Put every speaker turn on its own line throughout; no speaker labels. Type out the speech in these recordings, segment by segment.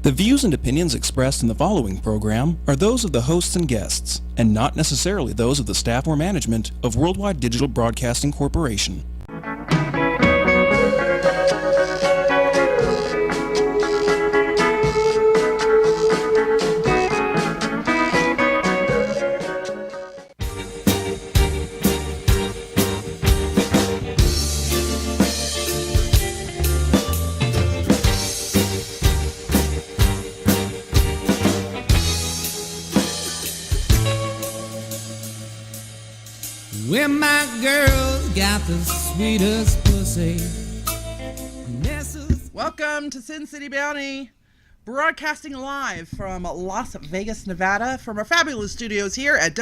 The views and opinions expressed in the following program are those of the hosts and guests, and not necessarily those of the staff or management of Worldwide Digital Broadcasting Corporation.
Well, my girl got the sweetest pussy.
Welcome to Sin City Bounty, broadcasting live from Las Vegas, Nevada, from our fabulous studios here at
WWDB.com.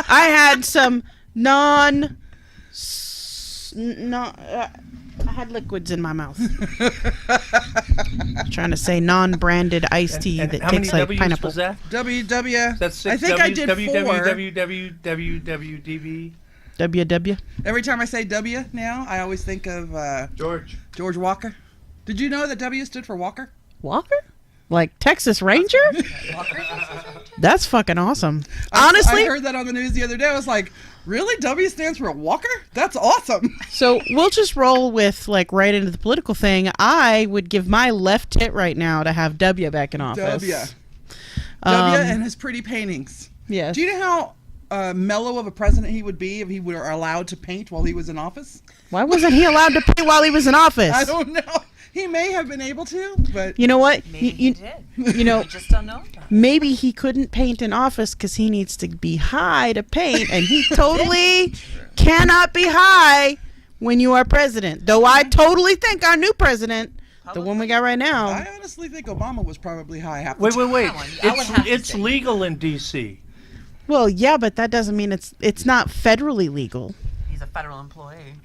I had some I had liquids in my mouth. Trying to say non-branded iced tea that tastes like pineapple.
Was that? That's six
I think
W's.
I did 4.
WWDB.
WW.
Every time I say W now, I always think of George Walker. Did you know that W stood for Walker?
Walker? Like Texas Ranger? That's fucking awesome.
I
Honestly,
heard that on the news the other day. I was like, really? W stands for Walker? That's awesome.
so we'll just roll with like right into the political thing. I would give my left tit right now to have W back in office.
W and his pretty paintings.
Yes.
Do you know how mellow of a president he would be if he were allowed to paint while he was in office?
Why wasn't he allowed to paint while he was in office?
I don't know. He may have been able to, but...
You know what?
Maybe he did.
You know,
We just don't know.
maybe he couldn't paint in office because he needs to be high to paint, and he totally cannot be high when you are president. Though I totally think our new president, the one we got right now...
I honestly think Obama was probably high half the
Wait.
time.
It's legal in D.C.
Well, yeah, but that doesn't mean it's not federally legal.
He's a federal employee.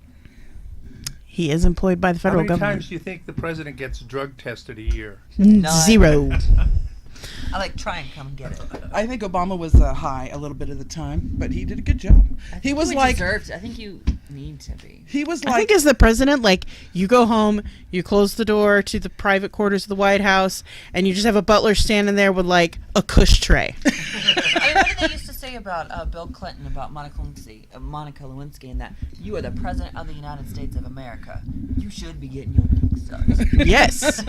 He is employed by the federal
How many
government.
times do you think the president gets drug tested a year?
None.
0.
I like try and come get it.
I think Obama was high a little bit of the time, but he did a good job. He was like...
I think you need to be.
He was
I
like...
think as the president, like, you go home, you close the door to the private quarters of the White House, and you just have a butler standing there with, like, a cush tray.
I mean, what did they used to say about Bill Clinton, about Monica Lewinsky, and that you are the president of the United States of America. You should be getting your dick sucked.
Yes.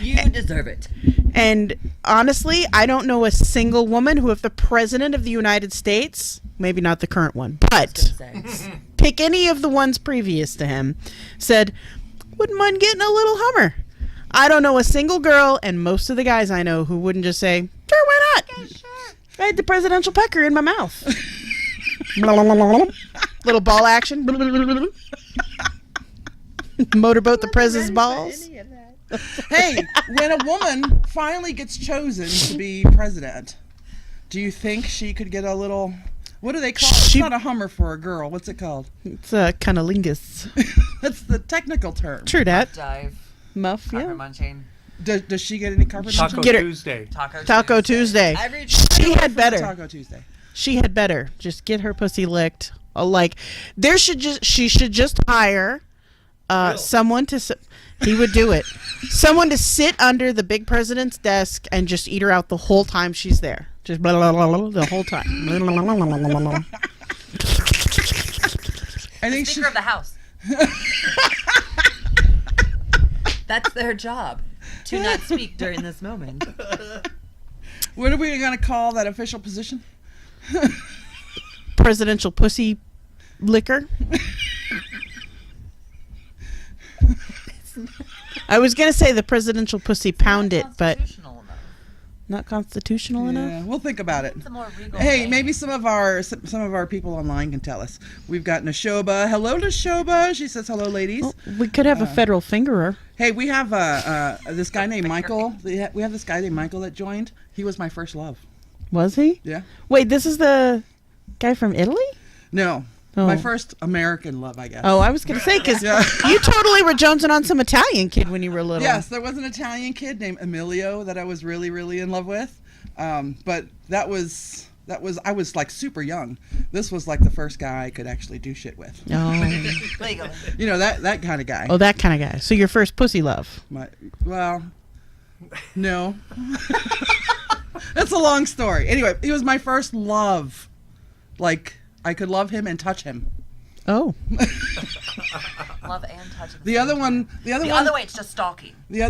You deserve it.
And honestly, I don't know a single woman who, if the president of the United States, maybe not the current one, but pick any of the ones previous to him, said, wouldn't mind getting a little Hummer. I don't know a single girl, and most of the guys I know, who wouldn't just say, sure, why not? Yeah, sure. I had the presidential pecker in my mouth. Little ball action. Motorboat the president's balls.
Hey, when a woman finally gets chosen to be president, do you think she could get a little... What do they call it? It's not a Hummer for a girl. What's it called?
It's a cunnilingus.
That's the technical term.
True that.
Dive.
Muff,
Carpet
yeah.
munching.
Does she get any carpet
Taco
munching?
Tuesday.
Taco Tuesday. She had better.
Taco Tuesday.
She had better. Just get her pussy licked. Like, she should just hire someone to... He would do it. Someone to sit under the big president's desk and just eat her out the whole time she's there. Just blah, blah, blah, blah, the whole time.
I think
Speaker of the House. That's their job, to not speak during this moment.
What are we going to call that official position?
Presidential pussy liquor. I was going to say the presidential pussy pound it, but not constitutional enough.
Yeah, we'll think about it.
It's a more regal
Hey,
name.
maybe some of our people online can tell us. We've got Nashoba. Hello, Nashoba. She says hello, ladies.
Well, we could have a federal fingerer.
Hey, we have this guy named Michael. We have this guy named Michael that joined. He was my first love.
Was he?
Yeah.
Wait, this is the guy from Italy?
No.
Oh.
My first American love, I guess.
Oh, I was going to say, because
Yeah.
you totally were jonesing on some Italian kid when you were little.
Yes, there was an Italian kid named Emilio that I was really, really in love with. But that was I was like super young. This was like the first guy I could actually do shit with.
Oh.
Legally.
You know, that kind of guy.
Oh, that kind of guy. So your first pussy love.
Well, no. That's a long story. Anyway, he was my first love. Like, I could love him and touch him.
Oh.
Love and touch.
The other one. The
other way, it's just stalking.
The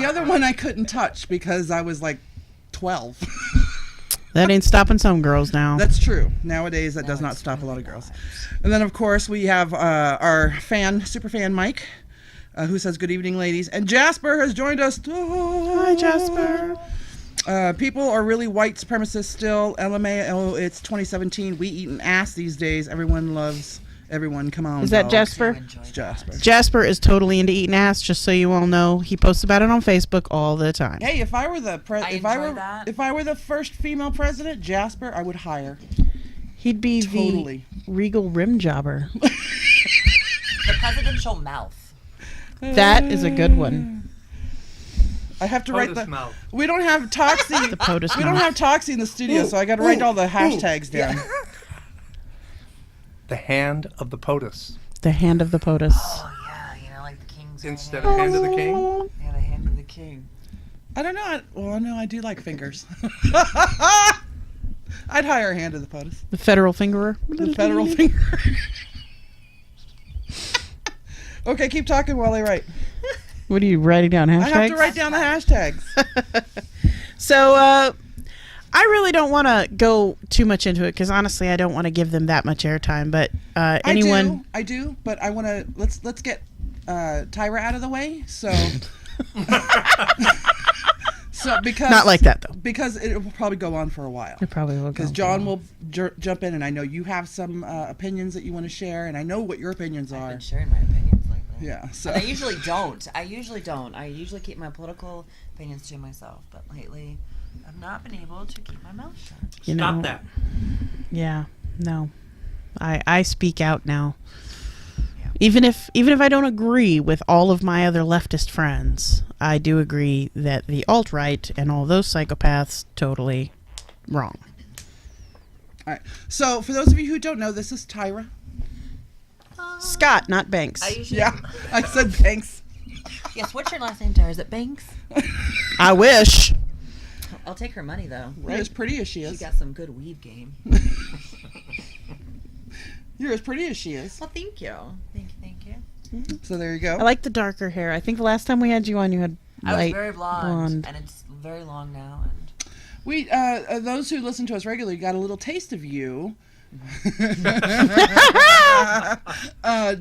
other one I couldn't touch because I was like 12.
That ain't stopping some girls now.
That's true. Nowadays, that does not stop a lot of girls. And then, of course, we have our super fan Mike, who says, "Good evening, ladies." And Jasper has joined us. Oh.
Hi, Jasper.
People are really white supremacists still. LMAO, it's 2017. We eat an ass these days. Everyone loves everyone. Come on.
Is that
dog.
Jasper?
It's Jasper.
Jasper is totally into eating ass, just so you all know. He posts about it on Facebook all the time.
Hey, if I were the
that.
if I were the first female president, Jasper, I would hire.
He'd be
Totally.
the regal rim jobber.
The presidential mouth.
That is a good one.
I have to write the.
mouth.
We don't have Toxie.
The POTUS
We don't
mouth.
have Toxie in the studio, so I got to write all the hashtags down.
The hand of the POTUS
The hand of the POTUS.
Oh yeah, you know, like the king's
instead
hand.
of hand of the king.
Yeah, the hand of the king.
I don't know. Well, no, I do like fingers. I'd hire a hand of the POTUS.
The federal fingerer.
The federal finger. Okay, keep talking while I write.
What are you writing down? Hashtags?
I have to write down the hashtags.
So, I really don't want to go too much into it because honestly, I don't want to give them that much airtime. But anyone,
I do, but I want to let's get Tyra out of the way. So, because
not like that though.
because it will probably go on for a while.
It probably will.
Because John will jump in, and I know you have some opinions that you want to share, and I know what your opinions
I've
are.
been sharing my opinions lately.
Yeah, so
And I usually don't. I usually keep my political opinions to myself. But lately, I've not been able to keep my mouth shut.
You
Stop
know,
that.
Yeah, no, I speak out now.
Yeah.
Even if I don't agree with all of my other leftist friends, I do agree that the alt-right and all those psychopaths totally wrong.
all right. So for those of you who don't know, this is Tyra.
Scott, not Banks.
I usually.
Yeah, I said thanks.
Yes. What's your last name, Tyra? Is it Banks?
I wish.
I'll take her money though.
You're as pretty as she
She
is.
got some good weave game.
You're as pretty as she is.
Well, thank you. Thank you.
So there you go.
I like the darker hair. I think the last time we had you on, you had
I was
light
very blonde, and it's very long now. And
We those who listen to us regularly got a little taste of you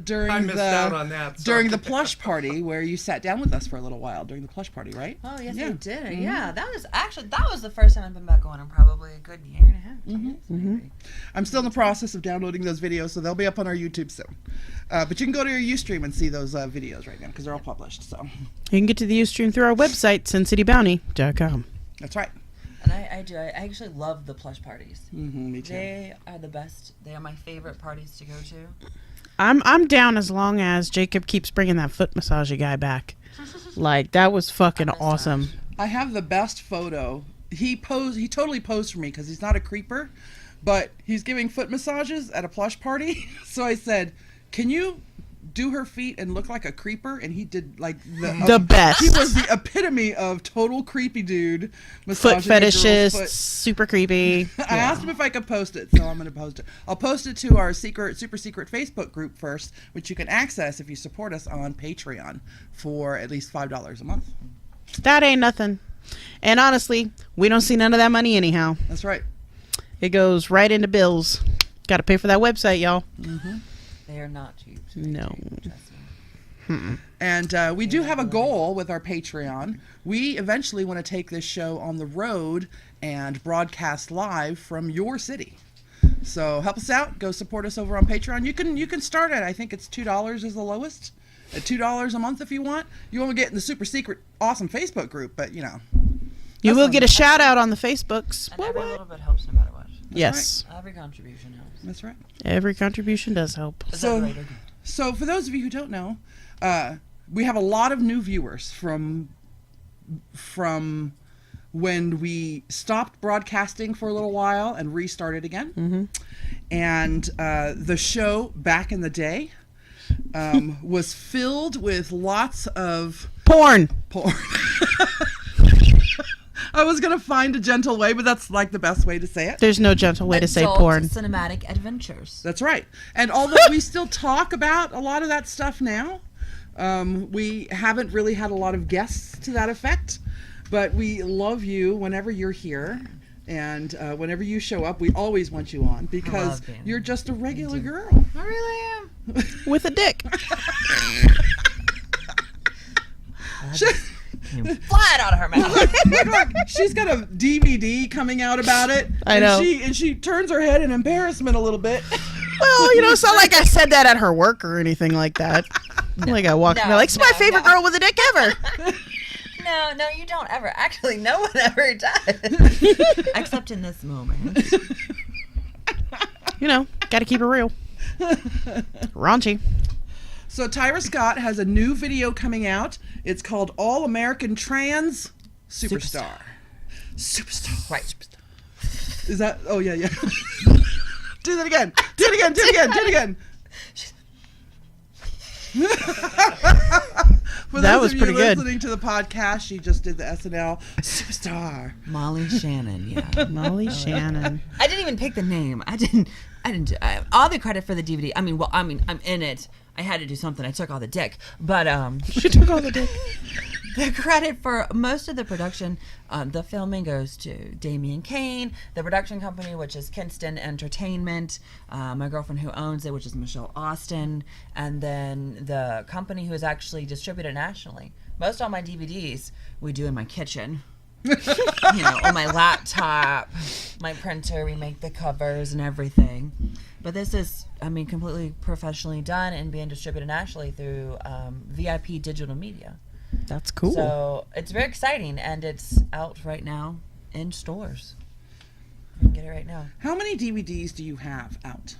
during
I missed out on that.
during the plush party where you sat down with us for a little while during the plush party, right?
oh yes,
Yeah.
I did. Yeah, that was the first time I've been back on in probably a good year and a half. Maybe.
I'm still in the process of downloading those videos, so they'll be up on our YouTube soon. But you can go to your Ustream and see those videos right now because they're all published. So
You can get to the Ustream through our website, sincitybounty.com.
that's right.
And I do. I actually love the plush parties.
Me too.
They are the best. They are my favorite parties to go to.
I'm down as long as Jacob keeps bringing that foot massager guy back. Like, that was fucking awesome.
I have the best photo. He totally posed for me because he's not a creeper, but he's giving foot massages at a plush party. So I said, "Can you do her feet and look like a creeper?" And he did like
The best.
He was the epitome of total creepy dude.
Foot
massaging a girl's
fetishist,
foot.
super creepy.
I asked him if I could post it, so I'm going to post it. I'll post it to our super secret Facebook group first, which you can access if you support us on Patreon for at least $5 a month.
That ain't nothing. And honestly, we don't see none of that money anyhow.
That's right.
It goes right into bills. Got to pay for that website, y'all.
They are not cheap.
No.
Trust me.
And we do have a goal with our Patreon. We eventually want to take this show on the road and broadcast live from your city. So help us out. Go support us over on Patreon. You can start at, I think it's $2 is the lowest. At $2 a month if you want. You won't get in the super secret awesome Facebook group, but you know.
You
That's
will
fine.
get a shout out on the Facebooks.
And every little bit helps no matter what.
Yes.
Every contribution helps.
That's right.
Every contribution does help.
Is
So-
that right or good?
So for those of you who don't know, we have a lot of new viewers from when we stopped broadcasting for a little while and restarted again.
Mm-hmm.
And the show back in the day was filled with lots of
Porn.
I was going to find a gentle way, but that's like the best way to say it.
There's no gentle way to say
Adult
porn.
cinematic adventures.
That's right. And although we still talk about a lot of that stuff now, we haven't really had a lot of guests to that effect, but we love you whenever you're here. And whenever you show up, we always want you on because you're just a regular girl.
I really am.
With a dick.
Came flying out of her mouth.
Look, she's got a DVD coming out about it.
I know.
And she turns her head in embarrassment a little bit.
Well, it's not like I said that at her work or anything like that. Like I walked in, like, it's my favorite girl with a dick ever.
No, you don't ever. Actually, no one ever does. Except in this moment.
Got to keep it real. Raunchy.
So Tyra Scott has a new video coming out. It's called All American Trans Superstar. Superstar.
Right.
Is that? Oh, yeah. Do that again. Do it again. For
That
those
was
of
pretty
you
good.
listening to the podcast, she just did the SNL Superstar.
Molly Shannon, yeah.
Molly Shannon.
I didn't even pick the name. I didn't all the credit for the DVD. I'm in it. I had to do something. I took all the dick. But
She took all the dick.
the credit for most of the production, the filming goes to Damian Kane, the production company, which is Kinston Entertainment, my girlfriend who owns it, which is Michelle Austin, and then the company who is actually distributed nationally. Most all my DVDs we do in my kitchen. On my laptop, my printer, we make the covers and everything. But this is, completely professionally done and being distributed nationally through VIP Digital Media.
That's cool.
So it's very exciting, and it's out right now in stores. You can get it right now.
How many DVDs do you have out?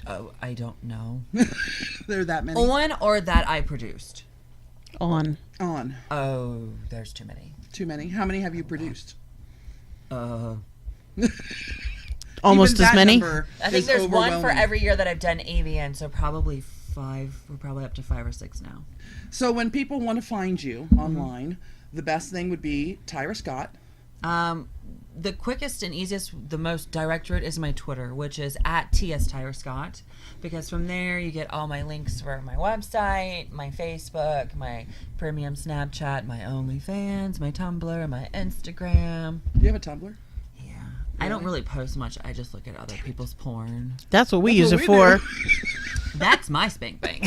Oh, I don't know.
There are that many?
On or that I produced?
On.
Oh, there's too many.
Too many? How many have you produced?
Almost
Even
as
that
many?
number
I think
is
there's one for
overwhelming.
every year that I've done AVN, so probably 5. We're probably up to 5 or 6 now.
So when people want to find you online, the best thing would be Tyra Scott.
The quickest and easiest, the most direct route is my Twitter, which is at TS Tyra Scott, because from there you get all my links for my website, my Facebook, my premium Snapchat, my OnlyFans, my Tumblr, my Instagram.
Do you have a Tumblr?
Yeah. I don't really post much. I just look at other people's porn.
That's what we use
what
it
we
for.
do.
That's my spank bank.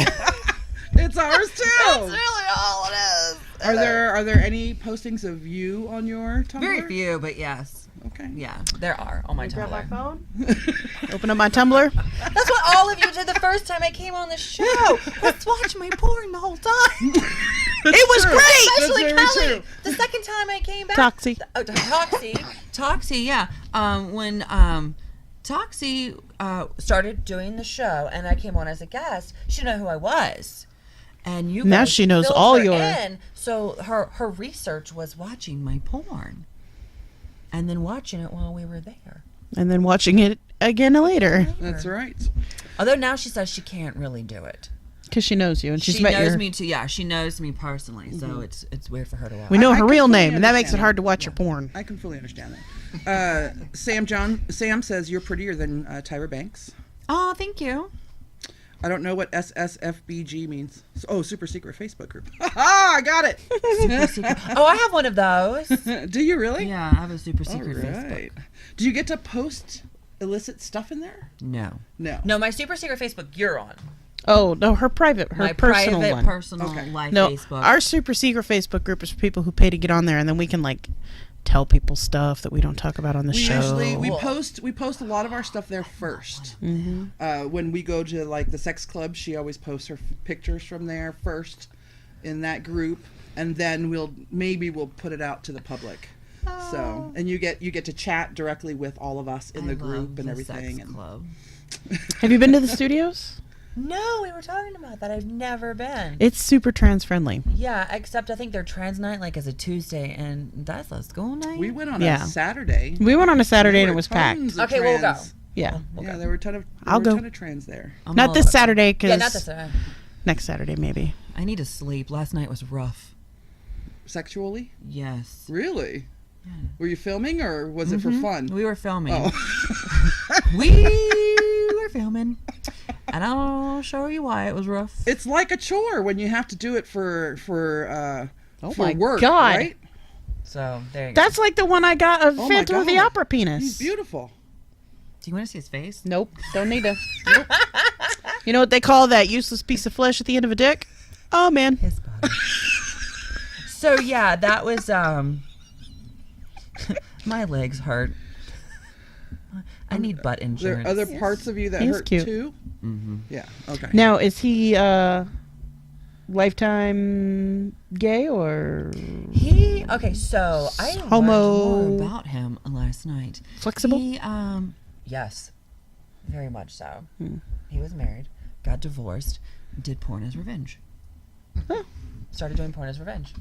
It's ours too.
That's really all it is.
Are there any postings of you on your Tumblr?
Very few, but yes.
Okay.
Yeah, there are on my Tumblr.
phone. Open up my Tumblr.
That's what all of you did the first time I came on the show. Let's watch my porn the whole time.
It was great.
Especially
That's very
Kelly.
true.
The second time I came back.
Toxie.
Oh, Toxie, yeah. When Toxie started doing the show and I came on as a guest, she didn't know who I was. And you
Now
guys
she knows
filled
all
her
your-
in, so her research was watching my porn. And then watching it while we were there.
And then watching it again later.
That's right.
Although now she says she can't really do it.
Because she knows you and she's
She
met
knows
your...
me too. Yeah, she knows me personally, so it's weird for her to watch.
We know
I
her
can
real
fully
name, and that makes it
understand
hard
that.
to watch your porn.
I can fully understand that. Sam says you're prettier than Tyra Banks.
Oh, thank you.
I don't know what SSFBG means. Oh, super secret Facebook group. Ha! I got it.
Oh, I have one of those.
Do you really?
Yeah, I have a super secret
All
Facebook.
right. Do you get to post illicit stuff in there?
No.
No.
My super secret Facebook you're on.
Oh, no, her personal
My
one.
personal
Okay.
life
No,
Facebook.
our super secret Facebook group is for people who pay to get on there, and then we can tell people stuff that we don't talk about on the show.
We post a lot of our stuff there first.
Mm-hmm.
When we go to the sex club, she always posts her pictures from there first in that group, and then we'll put it out to the public. So, and you get to chat directly with all of us in the group and everything.
Sex club.
Have you been to the studios?
No, we were talking about that. I've never been.
It's super trans friendly.
Yeah, except I think their trans night is a Tuesday, and that's a school night.
We went on
Yeah.
a Saturday.
We went on a Saturday
There
and it
were
was packed.
tons of
Okay, we'll go.
trans.
Yeah.
Yeah, there were a ton of
I'll go.
trans there.
I'm
Not
all
this
over it.
Saturday, because
Yeah, not this Saturday.
next Saturday maybe.
I need to sleep. Last night was rough.
Sexually?
Yes.
Really? Were you filming or was it for fun?
We were filming.
Oh.
We were filming. And I'll show you why it was rough.
It's like a chore when you have to do it for
my
work,
God.
right?
So, there you go.
That's like the one I got of
Oh my
Phantom of the
God.
Opera penis.
He's beautiful.
Do you want to see his face?
Nope, don't need to. Nope. You know what they call that useless piece of flesh at the end of a dick? Oh man.
His body. So, yeah, that was, my legs hurt. I need butt
There
insurance.
are other parts of you that
He's
hurt
cute.
too? Mm-hmm. Yeah, okay.
Now is he lifetime gay or
Okay, so I
Homo-
learned more about him last night.
flexible?
He, yes, very much so. He was married, got divorced, did porn as revenge. Started doing porn as revenge.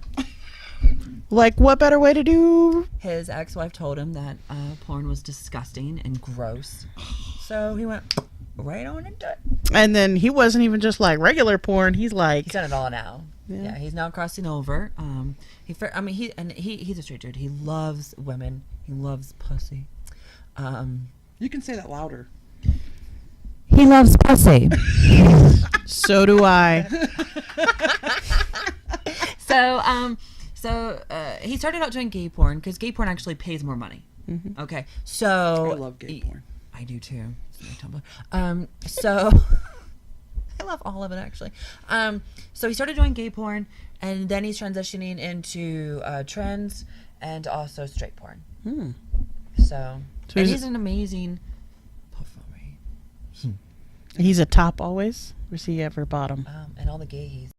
Like, what better way to do?
His ex-wife told him that porn was disgusting and gross, so he went right on into it.
And then he wasn't even just like regular porn. He's like,
He's done it all now.
Yeah.
Yeah, he's now crossing over. He's a straight dude. He loves women. He loves pussy.
You can say that louder.
He loves pussy.
so do I.
So he started out doing gay porn because gay porn actually pays more money. Okay, so
I love gay porn.
I do too. It's my Tumblr. So I love all of it actually. So he started doing gay porn, and then he's transitioning into trans and also straight porn. So and he's an amazing performer.
He's a top always. Or is he ever bottom?
And all the gays.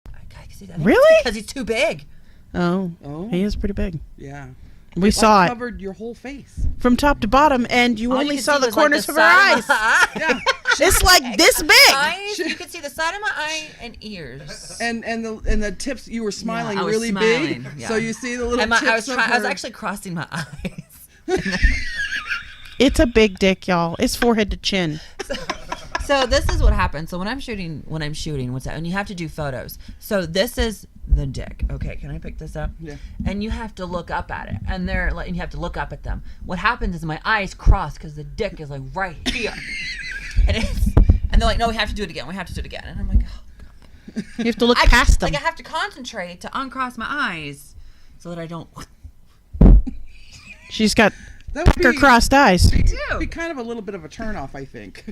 I can see that.
Really?
Because he's too big.
Oh,
Oh.
he is pretty big.
Yeah.
We saw it
Covered your whole face.
from top to bottom, and you
All
only
could
saw
see
the
was, like,
corners of her
side
eyes.
of my eye.
Yeah.
It's like this big.
Eyes, you could see the side of my eye and ears.
And the tips, you were smiling
I was
really
smiling,
big.
yeah.
So you see the little
And
tips
I was
of
I was
her-
actually crossing my eyes.
It's a big dick, y'all. It's forehead to chin.
So this is what happens. So when I'm shooting, what's that? And you have to do photos. So this is the dick. Okay, can I pick this up?
Yeah.
And you have to look up at it, and and you have to look up at them. What happens is my eyes cross because the dick is like right here, and they're like, no, we have to do it again. We have to do it again. And I'm like, oh.
You have to look past them.
Like I have to concentrate to uncross my eyes so that I don't.
She's got
That would
her crossed eyes.
be kind of a little bit of a turnoff, I think.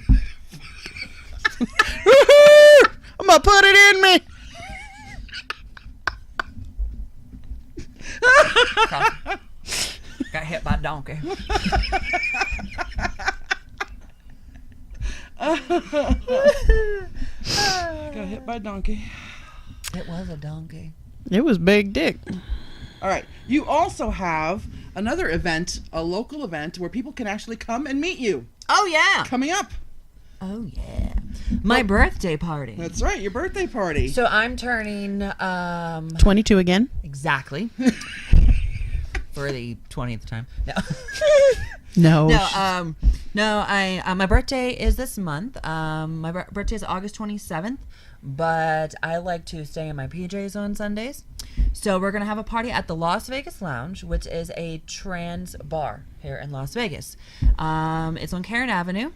I'm gonna put it in me.
Got hit by a donkey.
Got hit by a donkey.
It was a donkey.
It was big dick.
All right. You also have another event, a local event, where people can actually come and meet you.
Oh yeah.
Coming up.
Oh yeah. My birthday party.
That's right, your birthday party.
So I'm turning
22 again.
exactly for the 20th time. No.
No.
No, my birthday is this month. My birthday is August 27th, but I like to stay in my PJs on Sundays. So we're going to have a party at the Las Vegas Lounge, which is a trans bar here in Las Vegas. It's on Karen Avenue,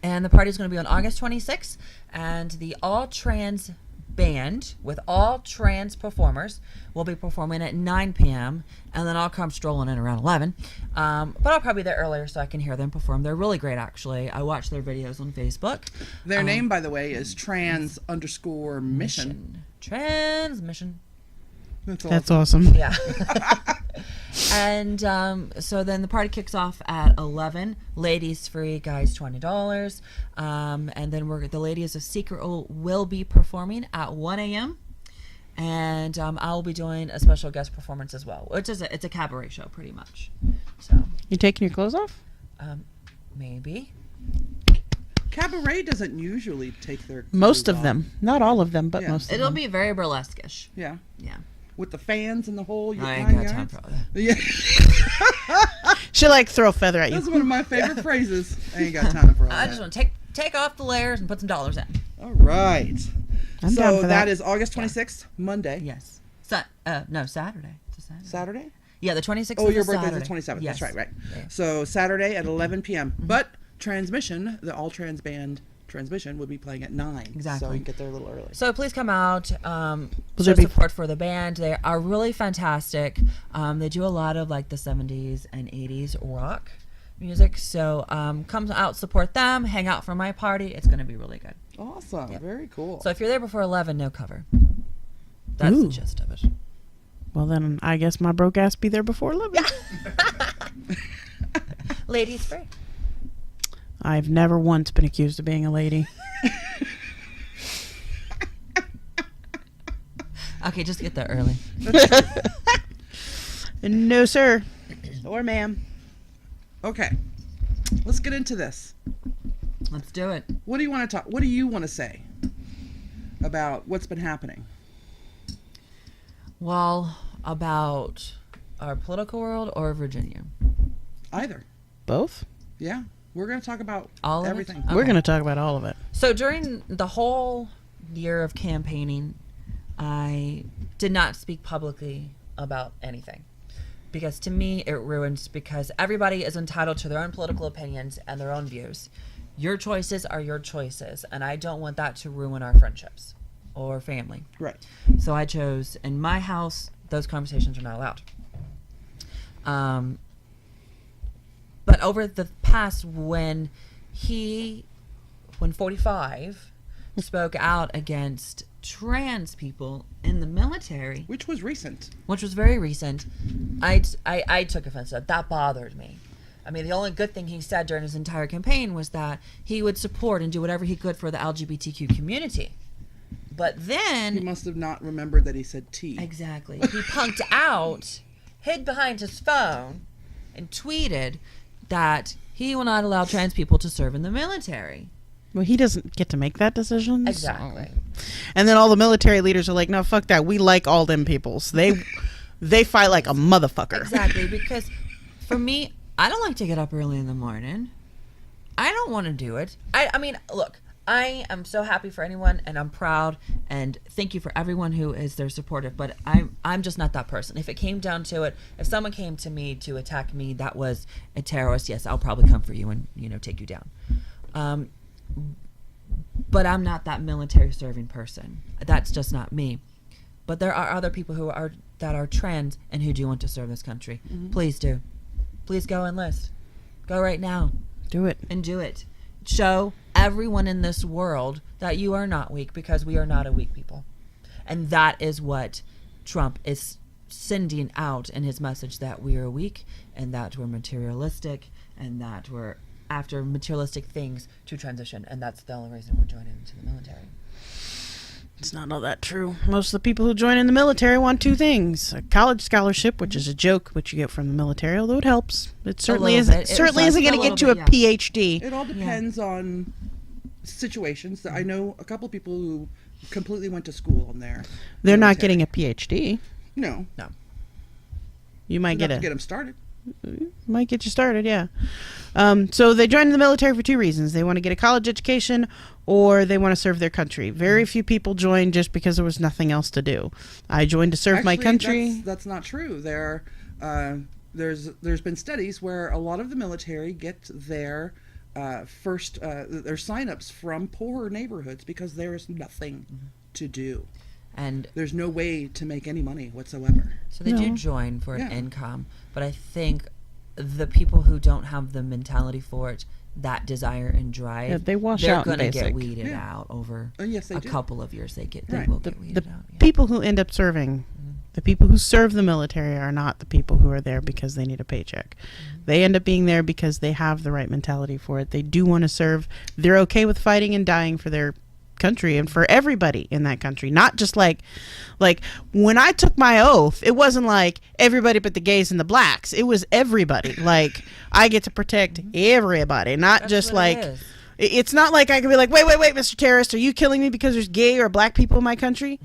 and the party is going to be on August 26th, and the all-trans band with all trans performers will be performing at 9 p.m. and then I'll come strolling in around 11. But I'll probably be there earlier so I can hear them perform. They're really great, actually. I watch their videos on Facebook.
Their name, by the way, is trans_mission.
Transmission.
That's awesome.
Yeah. And so then the party kicks off at 11. Ladies free, guys $20. And then the Ladies of Secret will be performing at 1 a.m. And I'll be doing a special guest performance as well, which is it's a cabaret show pretty much. So
You taking your clothes off?
maybe.
Cabaret doesn't usually take their
Most
clothes
of
off.
them, not all of them, but
Yeah.
most of
It'll
them.
be very burlesque-ish.
Yeah.
Yeah.
With the fans and the whole
I ain't
nine
got time
yards.
for all that.
Yeah.
She'll like throw a feather at you.
That's one of my favorite phrases. I ain't got time for all
I
that.
just want to take off the layers and put some dollars in.
All right.
I'm down
So
for
that
that.
is August 26th, Monday.
Yes. No, Saturday. It's a Saturday.
Saturday?
Yeah, the 26th
Oh,
is
your
a
birthday's
Saturday.
the 27th.
Yes.
That's right.
Yeah.
So Saturday at 11 p.m. But transmission, the all trans band transmission, would be playing at 9. So
Exactly.
you can get there a little early.
So please come out, show
there be-
support for the band. They are really fantastic. They do a lot of like the 70s and 80s rock music. So come out, support them, hang out for my party. It's going to be really good.
Awesome. Very cool.
So if you're there before 11, no cover. That's
Ooh.
the gist of it.
Well, then I guess my broke ass be there before 11.
Ladies free.
I've never once been accused of being a lady.
Okay, just get there early.
No, sir. Or ma'am.
Okay. Let's get into this.
Let's do it.
What do you want to talk? What do you want to say about what's been happening?
Well, about our political world or Virginia?
Either.
Both?
Yeah. We're going to talk about
All of it?
everything.
Okay.
We're going to talk about all of it.
So during the whole year of campaigning, I did not speak publicly about anything. Because to me, it ruins, because everybody is entitled to their own political opinions and their own views. Your choices are your choices, and I don't want that to ruin our friendships or family.
Right.
So I chose, in my house, those conversations are not allowed. But over the past, when 45 spoke out against trans people in the military,
Which was recent.
which was very recent, I took offense to that. That bothered me. I mean, the only good thing he said during his entire campaign was that he would support and do whatever he could for the LGBTQ community. But then...
He must have not remembered that he said T.
Exactly. He punked out, hid behind his phone, and tweeted that he will not allow trans people to serve in the military.
Well, he doesn't get to make that decision. so-
Exactly.
And then all the military leaders are like, no, fuck that. We like all them peoples. They fight like a motherfucker.
Exactly. Because for me, I don't like to get up early in the morning. I don't want to do it. I mean, look, I am so happy for anyone, and I'm proud, and thank you for everyone who is there supportive, but I'm just not that person. If it came down to it, if someone came to me to attack me that was a terrorist, yes, I'll probably come for you and, take you down. But I'm not that military serving person. That's just not me. But there are other people that are trans and who do want to serve this country. Please do. Please go enlist. Go right now
Do it.
and do it. Show everyone in this world that you are not weak, because we are not a weak people. And that is what Trump is sending out in his message, that we are weak and that we're materialistic and that we're after materialistic things to transition. And that's the only reason we're joining into the military.
It's not all that true. Most of the people who join in the military want two things: a college scholarship, which is a joke, which you get from the military, although it helps. It certainly
little
isn't.
bit. It
Certainly
does
isn't
a
going to get
little
you a
bit,
PhD.
It all depends on situations. I know a couple people who completely went to school in there.
They're not getting a PhD.
No.
You might
Enough
get
to get them started.
might get you started, yeah. So they join the military for two reasons: they want to get a college education, or they want to serve their country. Very few people join just because there was nothing else to do. I joined to serve my
Actually,
country.
That's not true. There's been studies where a lot of the military get their their signups from poorer neighborhoods because there is nothing to do.
And
There's no way to make any money whatsoever.
so they do join for an
Yeah.
income, but I think the people who don't have the mentality for it, that desire and drive,
Yeah, they wash
they're
out in
gonna get
basic.
weeded
Yeah.
out over
Yes, they
a
do.
couple of years. They
Right.
will
The
get weeded out. Yeah.
people who end up serving, the people who serve the military are not the people who are there because they need a paycheck. They end up being there because they have the right mentality for it. They do want to serve. They're okay with fighting and dying for their country and for everybody in that country, not just like when I took my oath, it wasn't like everybody but the gays and the blacks. It was everybody. Like, I get to protect everybody, not
That's
just
what it
like
is.
It's not like I can be like, wait, Mr. Terrorist, are you killing me because there's gay or black people in my country?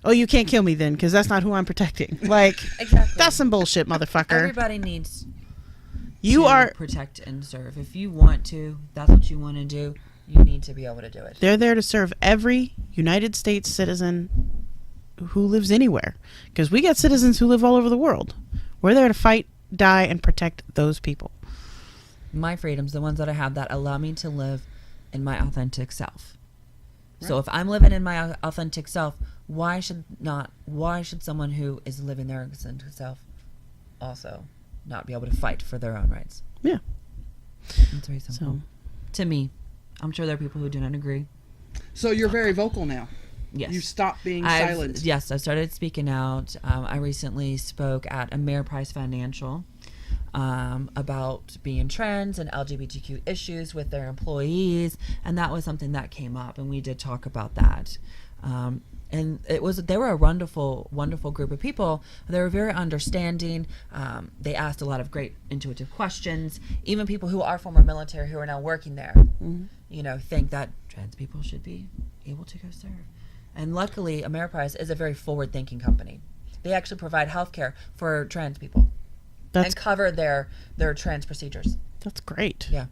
Oh, you can't kill me then, because that's not who I'm protecting. Like,
Exactly.
that's some bullshit, motherfucker.
Everybody needs
You
to
are.
protect and serve. If you want to, that's what you want to do, you need to be able to do it.
They're there to serve every United States citizen who lives anywhere, because we got citizens who live all over the world. We're there to fight, die, and protect those people.
My freedoms, the ones that I have that allow me to live in my authentic self. So if I'm living in my authentic self, why should someone who is living their authentic self also not be able to fight for their own rights?
Yeah.
It's very simple. To me, I'm sure there are people who do not agree.
So you're very vocal now.
Yes.
You stopped being silent.
Yes, I started speaking out. I recently spoke at Ameriprise Financial about being trans and LGBTQ issues with their employees, and that was something that came up, and we did talk about that. And they were a wonderful group of people. They were very understanding. They asked a lot of great intuitive questions. Even people who are former military who are now working there, think that trans people should be able to go serve. And luckily, Ameriprise is a very forward-thinking company. They actually provide health care for trans people and cover their trans procedures.
That's great.
Yeah.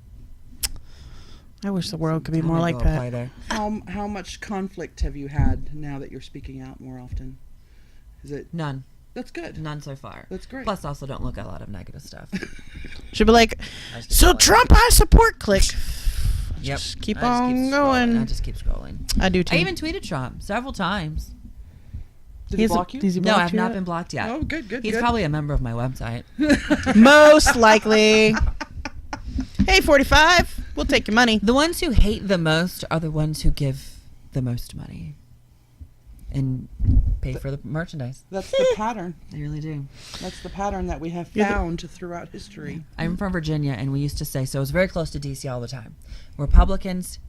I wish the world could be more like that.
How much conflict have you had now that you're speaking out more often? Is it
None?
That's good.
None so far.
That's great.
Plus, also don't look at a lot of negative stuff.
Should be like, so Trump I support. Click.
Yep.
Just keep
I
on
just
going.
I just keep scrolling.
I do too.
I even tweeted Trump several times.
Did he block you?
No, I have not been blocked yet.
Oh, good.
He's probably a member of my website.
Most likely. Hey, 45. We'll take your money.
The ones who hate the most are the ones who give the most money and pay for the merchandise.
That's the pattern.
They really do.
That's the pattern that we have found throughout history.
I'm from Virginia, and we used to say, so it was very close to D.C. all the time. Republicans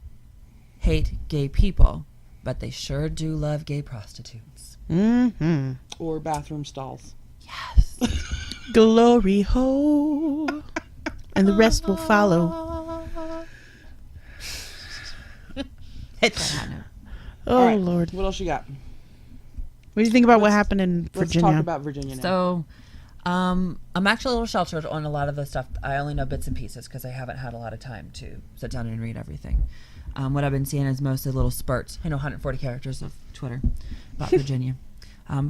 hate gay people, but they sure do love gay prostitutes.
Mm-hmm.
Or bathroom stalls.
Yes.
Glory hole. And the rest will follow.
Hit that high note.
Oh,
All right,
Lord.
What else you got?
What do you think about what happened in Virginia?
Let's talk about Virginia now.
So, I'm actually a little sheltered on a lot of the stuff. I only know bits and pieces because I haven't had a lot of time to sit down and read everything. What I've been seeing is mostly little spurts, 140 characters of Twitter about Virginia.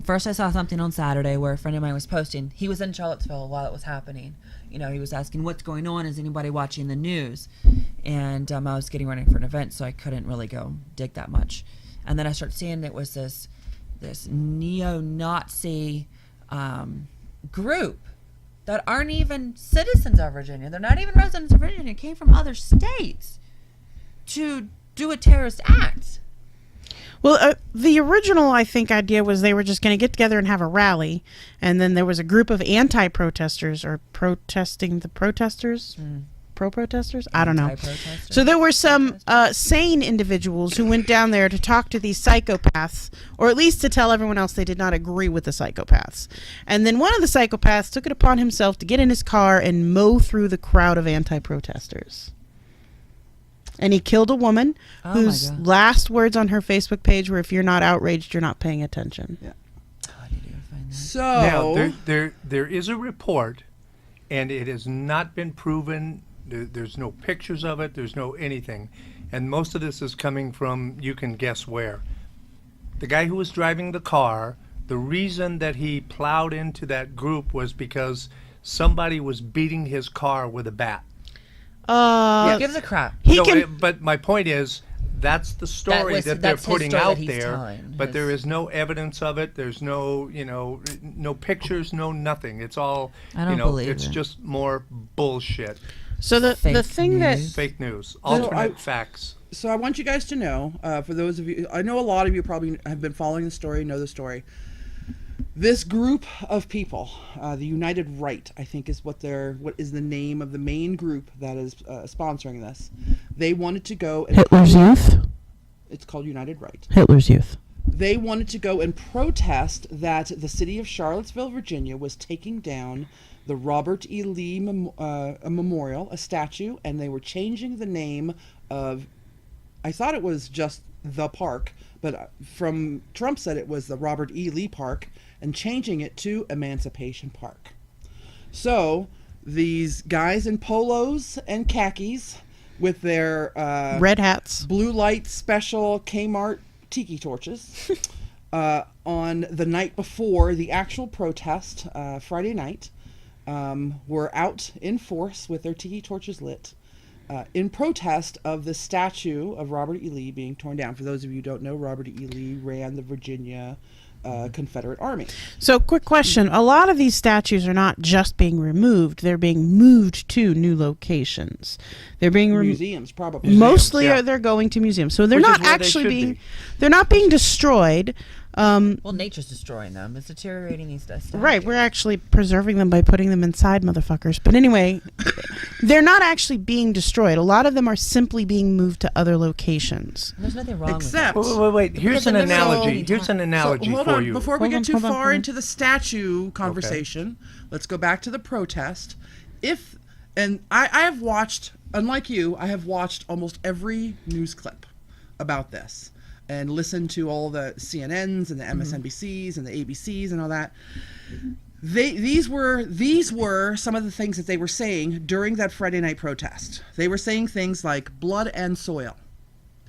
First, I saw something on Saturday where a friend of mine was posting. He was in Charlottesville while it was happening. He was asking, what's going on? Is anybody watching the news? And I was getting ready for an event, so I couldn't really go dig that much. And then I started seeing it was this neo-Nazi group that aren't even citizens of Virginia. They're not even residents of Virginia. It came from other states to do a terrorist act.
Well, the original, I think, idea was they were just going to get together and have a rally, and then there was a group of anti-protesters or protesting the protesters, pro-protesters? I don't know. So there were some sane individuals who went down there to talk to these psychopaths, or at least to tell everyone else they did not agree with the psychopaths. And then one of the psychopaths took it upon himself to get in his car and mow through the crowd of anti-protesters. And he killed a woman whose last words on her Facebook page were, if you're not outraged, you're not paying attention.
Yeah.
I need to find that.
So
Now, there is a report, and it has not been proven. There's no pictures of it. There's no anything. And most of this is coming from, you can guess where. The guy who was driving the car, the reason that he plowed into that group was because somebody was beating his car with a bat.
Who gives a crap?
But my point is, that's the story that they're putting out there. But there is no evidence of it. There's no, no pictures, no nothing. It's all,
I don't believe
it's
it.
just more bullshit.
So the thing that
Fake news, alternate facts.
So I want you guys to know, for those of you, I know a lot of you probably have been following the story, know the story. This group of people, the United Right, I think is what is the name of the main group that is sponsoring this. They wanted to go and
Hitler's Youth.
It's called United Right.
Hitler's Youth.
They wanted to go and protest that the city of Charlottesville, Virginia, was taking down the Robert E. Lee Memorial, a statue, and they were changing the name of, I thought it was just the park, but from Trump said it was the Robert E. Lee Park, and changing it to Emancipation Park. So these guys in polos and khakis with their
red hats,
blue light special Kmart tiki torches on the night before the actual protest, Friday night, were out in force with their tiki torches lit in protest of the statue of Robert E. Lee being torn down. For those of you who don't know, Robert E. Lee ran the Virginia Confederate Army.
So, quick question. A lot of these statues are not just being removed. They're being moved to new locations. They're being
Museums, probably.
Mostly
yeah.
they're going to museums. So they're
Which is
not
where they
actually
should
being,
be.
they're not being destroyed.
Well, nature's destroying them. It's deteriorating these statues.
Right, we're actually preserving them by putting them inside, motherfuckers. But anyway, they're not actually being destroyed. A lot of them are simply being moved to other locations.
There's nothing wrong
Except-
with
Wait. Here's
Because
an
then there's so
analogy.
many
Here's an analogy
hold
for
on,
you.
before we get too
Hold on,
far
hold on.
into the statue conversation, let's go back to the protest. I have watched, unlike you, I have watched almost every news clip about this and listened to all the CNNs and the MSNBCs and the ABCs and all that. These were some of the things that they were saying during that Friday night protest. They were saying things like blood and soil,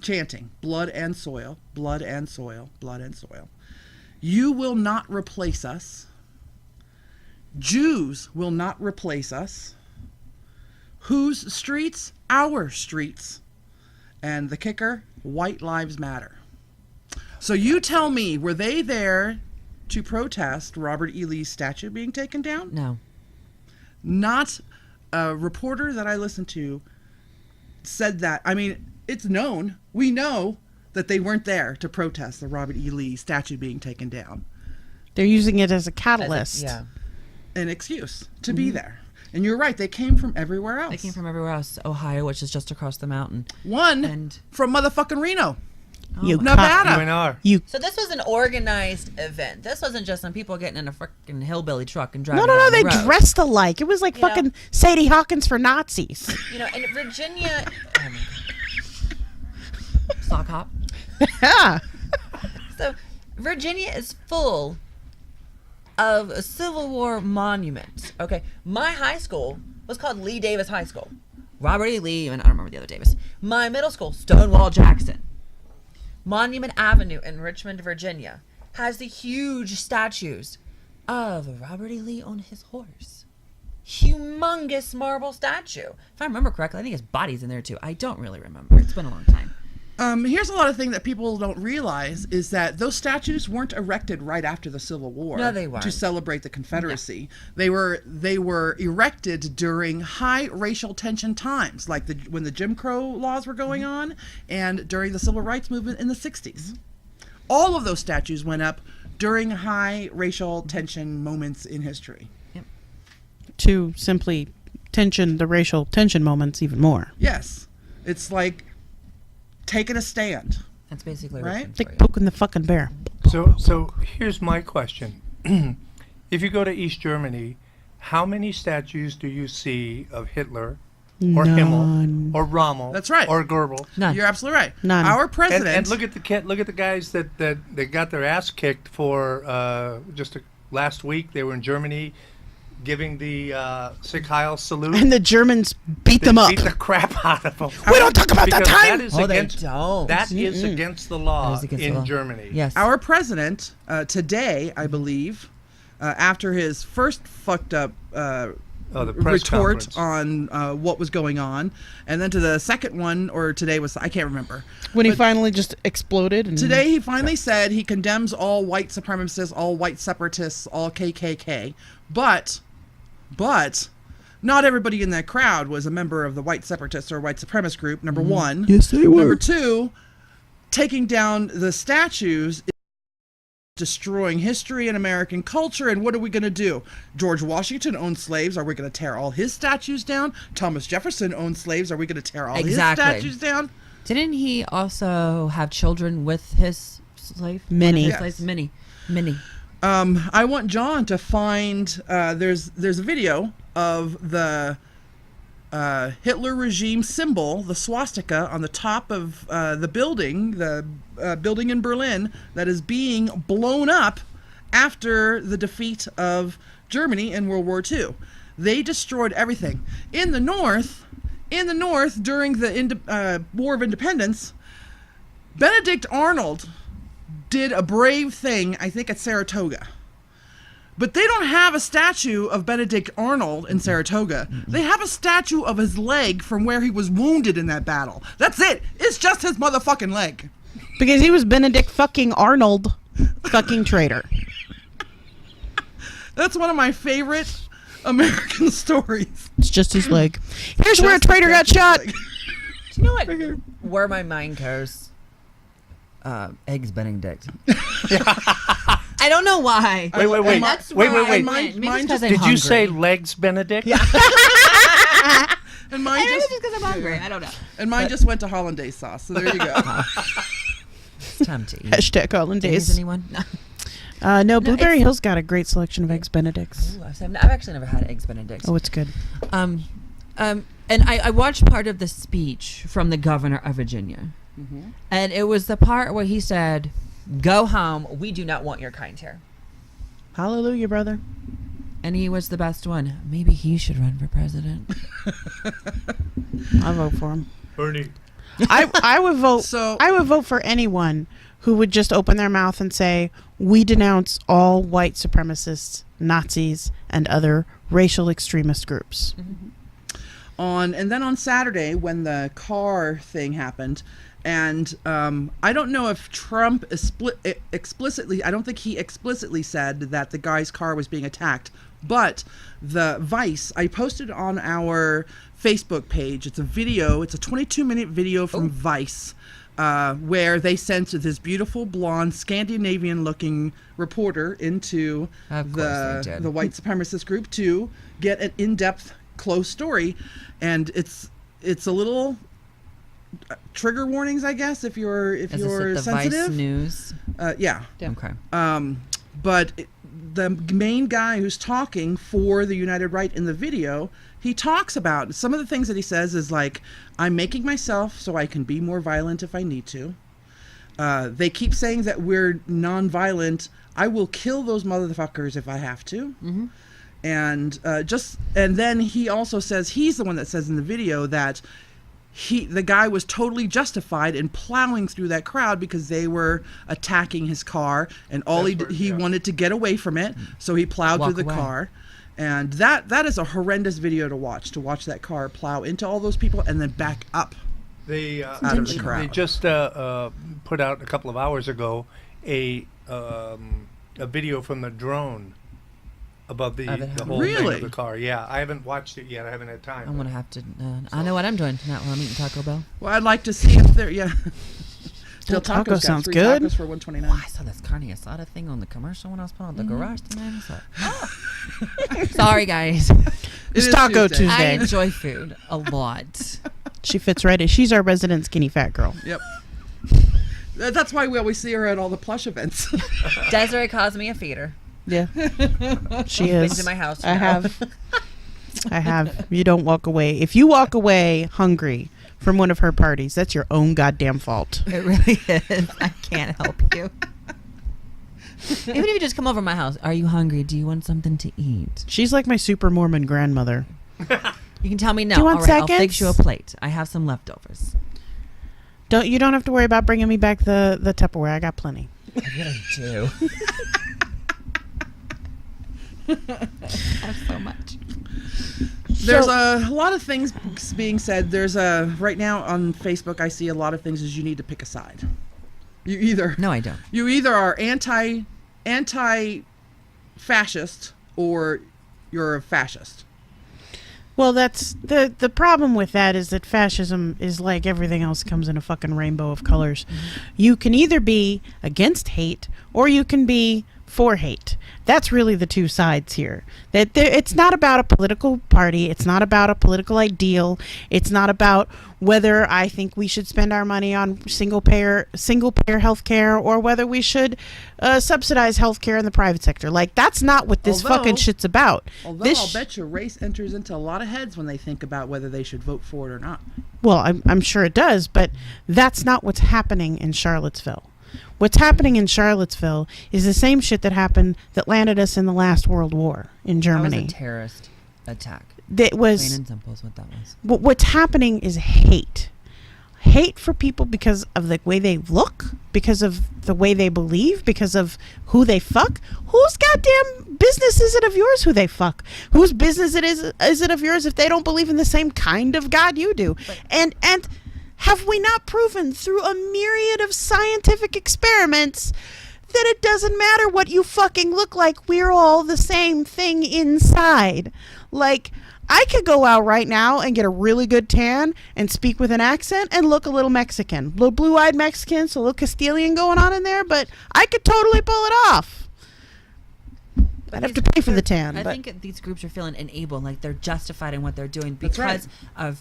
chanting blood and soil, blood and soil, blood and soil. You will not replace us. Jews will not replace us. Whose streets? Our streets. And the kicker, white lives matter. So you tell me, were they there to protest Robert E. Lee's statue being taken down?
No.
Not a reporter that I listened to said that. I mean, it's known. We know that they weren't there to protest the Robert E. Lee statue being taken down.
They're using it as a catalyst.
Yeah.
An excuse to be there. And you're right, they came from everywhere else.
They came from everywhere else. Ohio, which is just across the mountain.
One
And-
from motherfucking Reno,
You
Nevada.
UNR.
You
So this was an organized event. This wasn't just some people getting in a freaking hillbilly truck and driving
no,
down
they
the road.
dressed alike. It was like
You know?
fucking Sadie Hawkins for Nazis.
You know, in Virginia... Oh my God. Sock hop.
Yeah.
So Virginia is full of Civil War monuments. Okay, my high school was called Lee Davis High School. Robert E. Lee, and I don't remember the other Davis. My middle school, Stonewall Jackson. Monument Avenue in Richmond, Virginia, has the huge statues of Robert E. Lee on his horse. Humongous marble statue. If I remember correctly, I think his body's in there too. I don't really remember. It's been a long time.
Here's a lot of things that people don't realize is that those statues weren't erected right after the Civil War.
No, they weren't.
To celebrate the Confederacy. They were erected during high racial tension times, like when the Jim Crow laws were going on, and during the Civil Rights Movement in the 60s. All of those statues went up during high racial tension moments in history.
To simply the racial tension moments even more.
Yes, it's like taking a stand.
That's basically
Right?
Richmond
Like
for you.
poking the fucking bear.
So here's my question. If you go to East Germany, how many statues do you see of Hitler or
None.
Himmel or Rommel?
That's right.
Or Goebbels?
None.
You're absolutely right.
None.
Our president.
And look at the guys that got their ass kicked for last week. They were in Germany giving the Sieg Heil salute.
And the Germans beat
They
them up.
beat the crap out of them.
We don't talk about that
Because
time.
That is
Oh, they
against,
don't.
That is against the law
That is against the
in
law.
Germany.
Yes.
Our president today, I believe, after his first fucked up
the press
retort
conference.
on what was going on, and then to the second one, or today was, I can't remember.
When he
But
finally just exploded. And
today he finally said he condemns all white supremacists, all white separatists, all KKK, but not everybody in that crowd was a member of the white separatist or white supremacist group, number one.
Yes, they were.
Number two, taking down the statues is destroying history and American culture, and what are we going to do? George Washington owned slaves. Are we going to tear all his statues down? Thomas Jefferson owned slaves. Are we going to tear all
Exactly.
his statues down?
Didn't he also have children with his slave?
Many.
One of his
Yes.
slaves? Many.
I want John to find, there's a video of the Hitler regime symbol, the swastika, on the top of the building in Berlin that is being blown up after the defeat of Germany in World War II. They destroyed everything. In the North, during the War of Independence, Benedict Arnold did a brave thing, I think at Saratoga. But they don't have a statue of Benedict Arnold in Saratoga. They have a statue of his leg from where he was wounded in that battle. That's it. It's just his motherfucking leg.
Because he was Benedict fucking Arnold fucking traitor.
That's one of my favorite American stories.
It's just his leg. Here's where a traitor got shot.
Do you know what? Where my mind goes? Eggs Benedict. I don't know why.
Wait.
That's
Wait.
where I
Mine-
went. Maybe
mine
it's 'cause
just-
I'm
Did you
hungry.
say legs, Benedict? Yeah.
And mine
I don't know
just
if it's because I'm hungry. I don't know.
just went to hollandaise sauce. So there you go.
It's time to eat.
Hashtag hollandaise.
Is anyone? No.
No, Blueberry
it's-
Hill's got a great selection of eggs Benedicts.
Ooh, I've actually never had eggs Benedict.
Oh, it's good.
And I watched part of the speech from the governor of Virginia. And it was the part where he said, "Go home. We do not want your kind here."
Hallelujah, brother.
And he was the best one. Maybe he should run for president.
I'll vote for him.
Bernie.
I would vote.
So-
I would vote for anyone who would just open their mouth and say, "We denounce all white supremacists, Nazis, and other racial extremist groups."
And then on Saturday, when the car thing happened, and I don't know if Trump explicitly, I don't think he explicitly said that the guy's car was being attacked, but the Vice, I posted on our Facebook page. It's a video. It's a 22-minute video from Vice, where they sent this beautiful blonde Scandinavian-looking reporter into
Of course they did.
the white supremacist group to get an in-depth, close story, and it's a little trigger warnings, I guess, if you're
Is this
sensitive.
at the Vice News?
Yeah.
Okay.
But the main guy who's talking for the United Right in the video, he talks about some of the things that he says is like, "I'm making myself so I can be more violent if I need to. They keep saying that we're non-violent. I will kill those motherfuckers if I have to." And then he also says, he's the one that says in the video that the guy was totally justified in plowing through that crowd because they were attacking his car, and he wanted to get away from it, so he plowed
Walk
through the
away.
car. And that is a horrendous video to watch that car plow into all those people and then back up.
They
Out of the crowd.
They just put out a couple of hours ago a video from the drone above the whole thing
Really?
of the car. Yeah, I haven't watched it yet. I haven't had time.
I'm gonna have to. I know what I'm doing tonight while I'm eating Taco Bell.
Well, I'd like to see if there, Del
Taco
Taco's got
sounds
3
good.
tacos for $129.
Oh, I saw this carne asada thing on the commercial when I was putting on the garage tonight. I was like, oh. Sorry, guys.
It's
is
Taco
Tuesday.
I
Tuesday.
enjoy food a lot.
She fits right in. She's our resident skinny fat girl.
Yep. That's why we always see her at all the plush events.
Desiree calls me a feeder.
Yeah. She
Been
is.
to my house.
I
now.
have. I have. You don't walk away. If you walk away hungry from one of her parties, that's your own goddamn fault.
It really is. I can't help you. Even if you just come over my house, are you hungry? Do you want something to eat?
She's like my super Mormon grandmother.
You can tell me no.
Do you want
All right, I'll
seconds?
fix you a plate. I have some leftovers.
You don't have to worry about bringing me back the Tupperware. I got plenty.
I really do. I have so much.
There's a lot of things being said. Right now on Facebook, I see a lot of things as you need to pick a side.
No, I don't.
You either are anti-fascist or you're a fascist.
Well, that's the problem with that is that fascism is like everything else, comes in a fucking rainbow of colors. You can either be against hate or you can be for hate. That's really the two sides here. It's not about a political party. It's not about a political ideal. It's not about whether I think we should spend our money on single payer health care, or whether we should subsidize health care in the private sector. Like, that's not what this fucking shit's about.
Although I'll bet you race enters into a lot of heads when they think about whether they should vote for it or not.
Well, I'm sure it does, but that's not what's happening in Charlottesville. What's happening in Charlottesville is the same shit that landed us in the last World War in Germany.
That was a terrorist attack.
That was
plain and simple is what that was.
What's happening is hate. Hate for people because of the way they look, because of the way they believe, because of who they fuck. Whose goddamn business is it of yours who they fuck? Whose business is it of yours if they don't believe in the same kind of God you do? And have we not proven through a myriad of scientific experiments that it doesn't matter what you fucking look like? We're all the same thing inside. Like, I could go out right now and get a really good tan and speak with an accent and look a little Mexican. A little blue-eyed Mexican, so a little Castilian going on in there, but I could totally pull it off. I'd have to pay for the tan.
I think these groups are feeling enabled, like they're justified in what they're doing because of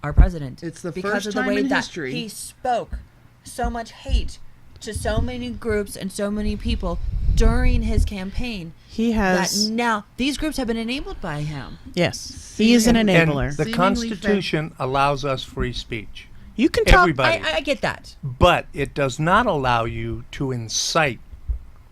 our president.
It's the
because
first
of the
time
way
in
that
history.
He spoke so much hate to so many groups and so many people during his campaign.
He has.
That now these groups have been enabled by him.
Yes, he is an enabler.
And the Constitution allows us free speech.
You can talk.
Everybody.
I get that.
But it does not allow you to incite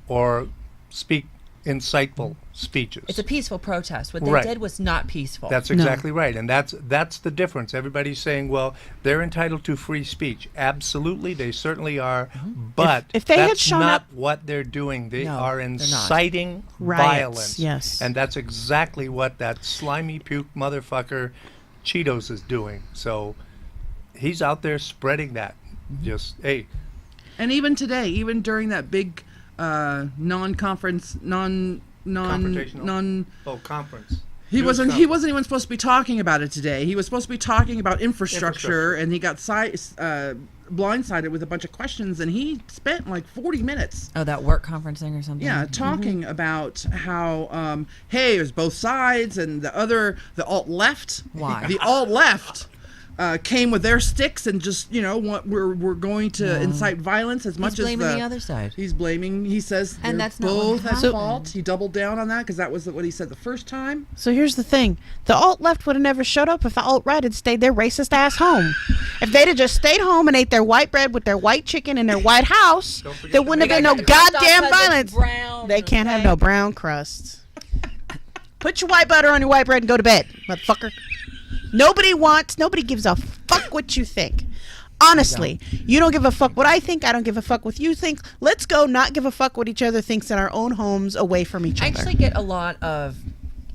or speak insightful speeches.
It's a peaceful protest. What they
Right.
did was not peaceful.
That's exactly right. And that's the difference. Everybody's saying, well, they're entitled to free speech. Absolutely, they certainly are. But
if they
that's
had shown
not
up-
what they're doing. They
No,
are
they're not.
inciting
Riots,
violence.
yes.
And that's exactly what that slimy puke motherfucker Cheetos is doing. So he's out there spreading that. Just, hey.
And even today, even during that big conference. He wasn't even supposed to be talking about it today. He was supposed to be talking about infrastructure. And he got blindsided with a bunch of questions, and he spent like 40 minutes.
Oh, that work conferencing or something.
Yeah, talking about how hey, there's both sides, and the alt left.
Why?
The alt left came with their sticks and just, we're going to incite violence as much as
blaming the other side.
He's blaming. He says
And
they're
that's not
both
what
at
happened.
fault. He doubled down on that because that was what he said the first time.
So here's the thing. The alt-left would have never showed up if the alt-right had stayed their racist ass home. If they'd have just stayed home and ate their white bread with their white chicken in their white house, there wouldn't have been no goddamn violence. They can't have no brown crusts. Put your white butter on your white bread and go to bed, motherfucker. Nobody gives a fuck what you think. Honestly, you don't give a fuck what I think. I don't give a fuck what you think. Let's go not give a fuck what each other thinks in our own homes, away from each
I
other.
actually get a lot of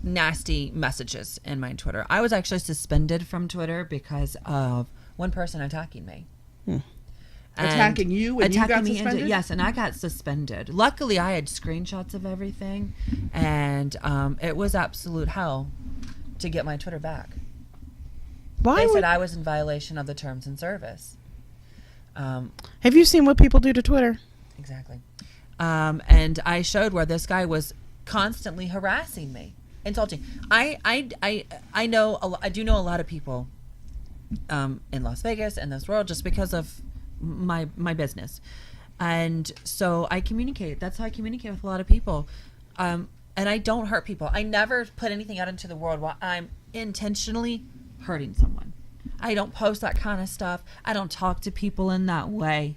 nasty messages in my Twitter. I was actually suspended from Twitter because of one person attacking me. And
Attacking you and you got
me
suspended?
Yes, and I got suspended. Luckily, I had screenshots of everything, and it was absolute hell to get my Twitter back.
Why
They
would,
said I was in violation of the terms and service.
have you seen what people do to Twitter?
Exactly. And I showed where this guy was constantly harassing me, insulting. I do know a lot of people in Las Vegas and this world just because of my business. And so I communicate. That's how I communicate with a lot of people. And I don't hurt people. I never put anything out into the world while I'm intentionally hurting someone. I don't post that kind of stuff. I don't talk to people in that way.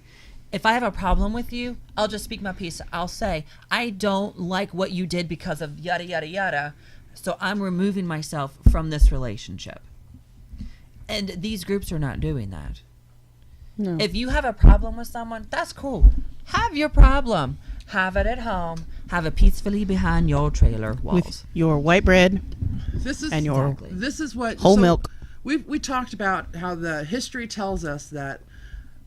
If I have a problem with you, I'll just speak my piece. I'll say, I don't like what you did because of yada, yada, yada. So I'm removing myself from this relationship. And these groups are not doing that.
No.
If you have a problem with someone, that's cool. Have your problem. Have it at home. Have it peacefully behind your trailer walls.
With your white bread
This is
and your
This is what
whole milk.
We talked about how the history tells us that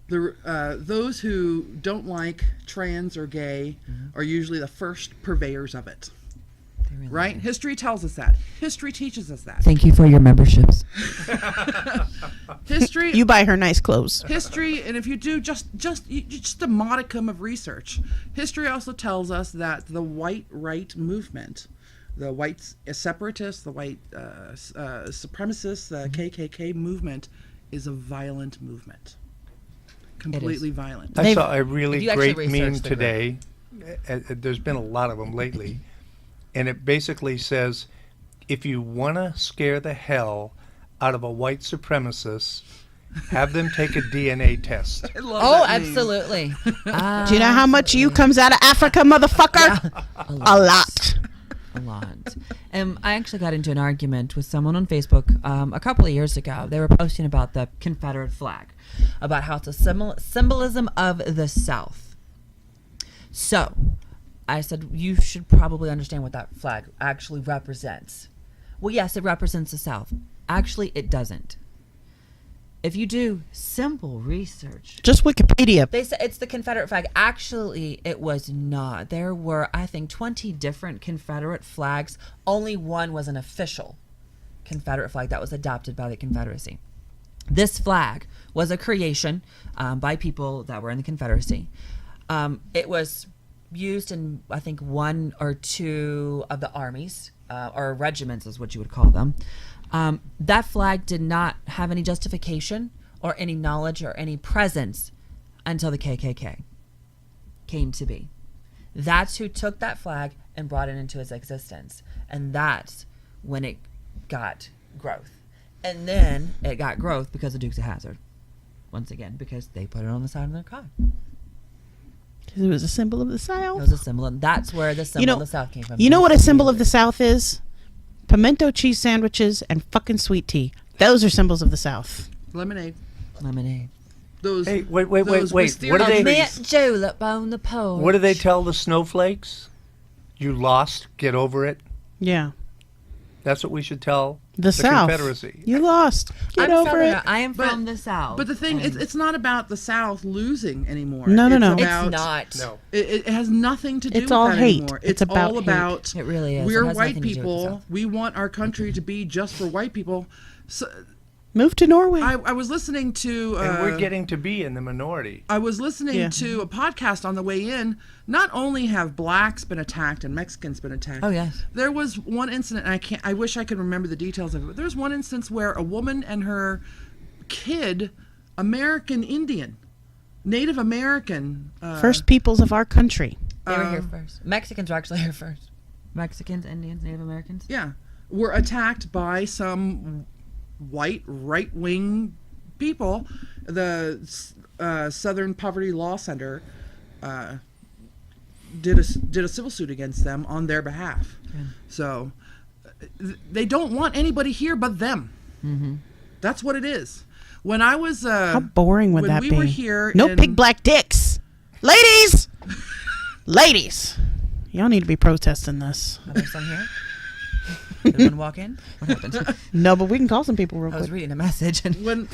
those who don't like trans or gay are usually the first purveyors of it. right? History tells us that. History teaches us that.
Thank you for your memberships.
History.
You buy her nice clothes.
History, and if you do just a modicum of research, history also tells us that the white right movement, the white separatists, the white supremacists, the KKK movement, is a violent movement. Completely violent.
I saw a really
If you actually
great meme
research the
today. There's been a lot of them lately. And it basically says, if you want to scare the hell out of a white supremacist, have them take a DNA test.
I love
Oh,
that meme.
absolutely.
Do you know how much you comes out of Africa, motherfucker? A lot.
A lot. I actually got into an argument with someone on Facebook a couple of years ago. They were posting about the Confederate flag, about how it's a symbolism of the South. So I said, you should probably understand what that flag actually represents. Well, yes, it represents the South. Actually, it doesn't. If you do simple research,
Just Wikipedia.
they said it's the Confederate flag. Actually, it was not. There were, I think, 20 different Confederate flags. Only one was an official Confederate flag that was adopted by the Confederacy. This flag was a creation by people that were in the Confederacy. It was used in, I think, one or two of the armies, or regiments is what you would call them. That flag did not have any justification or any knowledge or any presence until the KKK came to be. That's who took that flag and brought it into its existence. And that's when it got growth. And then it got growth because of Dukes of Hazzard. Once again, because they put it on the side of their car.
Because it was a symbol of the
It
South.
was a symbol. And that's where the symbol of the South came from.
You know what a symbol of the South is? Pimento cheese sandwiches and fucking sweet tea. Those are symbols of the South.
Lemonade.
Lemonade.
Those.
Hey, wait.
those
What do they?
wisteria
Mint julep on the porch.
What do they tell the snowflakes? You lost. Get over it.
Yeah.
That's what we should tell
The South.
Confederacy.
You lost. Get
I'm
over
Southerner.
it.
I am
But-
from the South.
But the thing,
and
it's not about the South losing anymore.
No.
it's
about-
not.
No.
It has nothing to do
It's
with
all
that
hate.
anymore.
It's
It's
about
all
hate.
about
It really is. It
we're
has
white
nothing to do with the
people.
South.
We want our country to be just for white people. So
Move to Norway.
I was listening to
And we're getting to be in the minority.
I was listening
Yeah.
to a podcast on the way in. Not only have blacks been attacked and Mexicans been attacked.
Oh, yes.
There was one incident, and I wish I could remember the details of it. But there was one instance where a woman and her kid, American Indian, Native American,
First peoples of our country.
They were here first. Mexicans were actually here first. Mexicans, Indians, Native Americans.
yeah, were attacked by some white right-wing people. The Southern Poverty Law Center did a civil suit against them on their behalf. So they don't want anybody here but them.
Mm-hmm.
That's what it is. When I was
How boring would
when
that
we
be?
were here
no
in-
big black dicks. Ladies! Ladies! Y'all need to be protesting this.
Are there some here? Did one walk in? What happened?
No, but we can call some people real
I was
quick.
reading a message and
when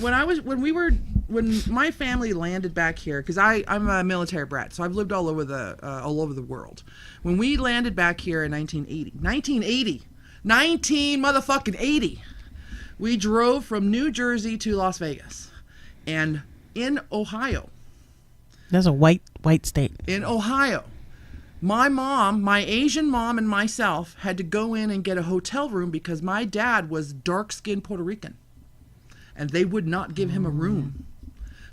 my family landed back here, because I'm a military brat, so I've lived all over the world. When we landed back here in 1980, 1980, we drove from New Jersey to Las Vegas, and in Ohio,
That's a white state.
my mom, my Asian mom, and myself had to go in and get a hotel room because my dad was dark-skinned Puerto Rican, and they would not give him a room.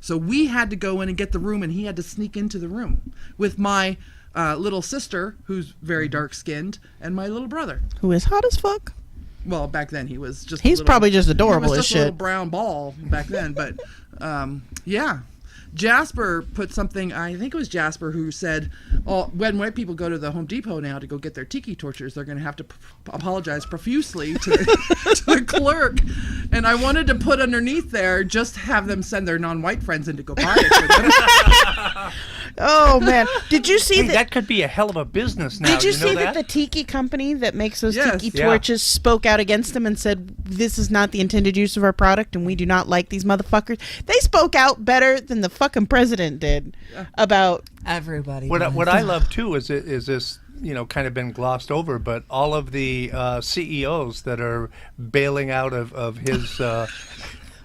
So we had to go in and get the room, and he had to sneak into the room with my little sister, who's very dark-skinned, and my little brother.
Who is hot as fuck.
Well, back then he was just.
He's probably just adorable
he was
as
just a little
shit.
brown ball back then, but yeah. Jasper put something. I think it was Jasper who said, "Oh, when white people go to the Home Depot now to go get their tiki torches, they're going to have to apologize profusely to the clerk." And I wanted to put underneath there, just have them send their non-white friends in to go buy it for them.
Oh man, did you see
Hey, that could be a hell of a business now.
Did you
know
see
that
the tiki company that makes those
Yes.
tiki
Yeah.
torches spoke out against them and said, this is not the intended use of our product and we do not like these motherfuckers? They spoke out better than the fucking president did about...
Everybody.
What I love too is this, kind of been glossed over, but all of the CEOs that are bailing out of his.
that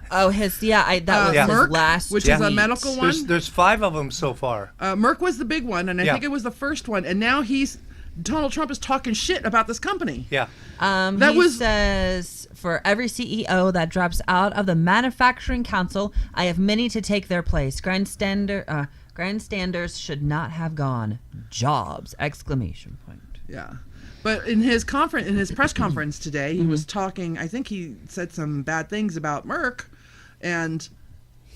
was
Merck,
his last,
which is a medical one.
There's 5 of them so far.
Merck was the big one, and I
Yeah.
think it was the first one. And now Donald Trump is talking shit about this company.
Yeah.
He says, for every CEO that drops out of the manufacturing council, I have many to take their place. Grandstanders should not have gone. Jobs! !
Yeah. But in his press conference today, he was talking, I think he said some bad things about Merck, and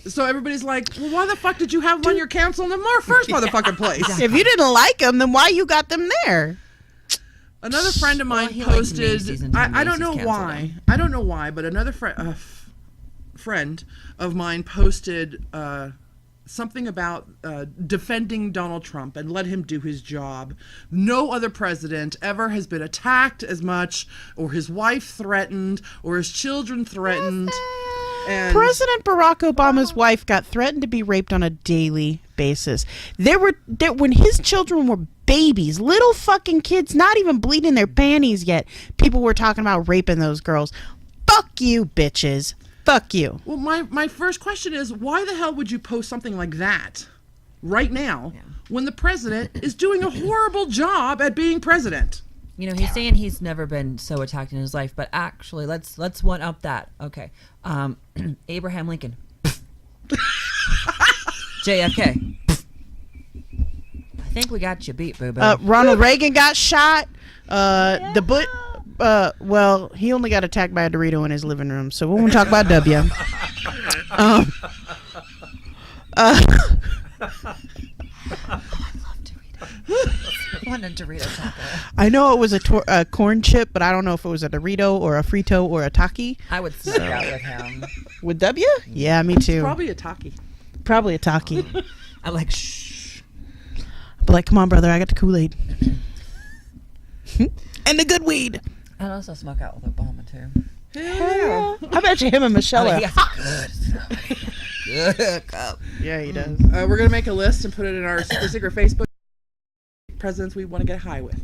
so everybody's like, well, why the fuck did you have him on your council in the first motherfucking place?
If you didn't like them, then why you got them there?
Another friend of mine
he liked
posted,
Macy's and
I don't
Macy's
know
canceled
why,
him.
I don't know why, but another friend of mine posted something about defending Donald Trump and let him do his job. No other president ever has been attacked as much, or his wife threatened, or his children threatened. And
President Barack Obama's wife got threatened to be raped on a daily basis. When his children were babies, little fucking kids, not even bleeding their panties yet, people were talking about raping those girls. Fuck you, bitches. Fuck you.
well, my first question is, why the hell would you post something like that right now when the president is doing a horrible job at being president?
He's saying he's never been so attacked in his life, but actually, let's one up that. Okay, Abraham Lincoln, JFK. I think we got you beat, boo boo.
Ronald Reagan got shot. Well, he only got attacked by a Dorito in his living room, so we won't talk about W.
I want a Dorito taco.
I know it was a corn chip, but I don't know if it was a Dorito or a Frito or a Taki.
I would sneak out with him.
With W? Yeah, me too.
Probably a Taki.
Probably a Taki.
I'm like, shh.
But like, come on, brother, I got the Kool-Aid. And the good weed.
I'd also smoke out with Obama too.
Yeah.
I bet you him and Michelle
Oh,
are.
he has good cup.
Yeah, he does.
We're gonna make a list and put it in our secret Facebook. Presidents we want to get high with.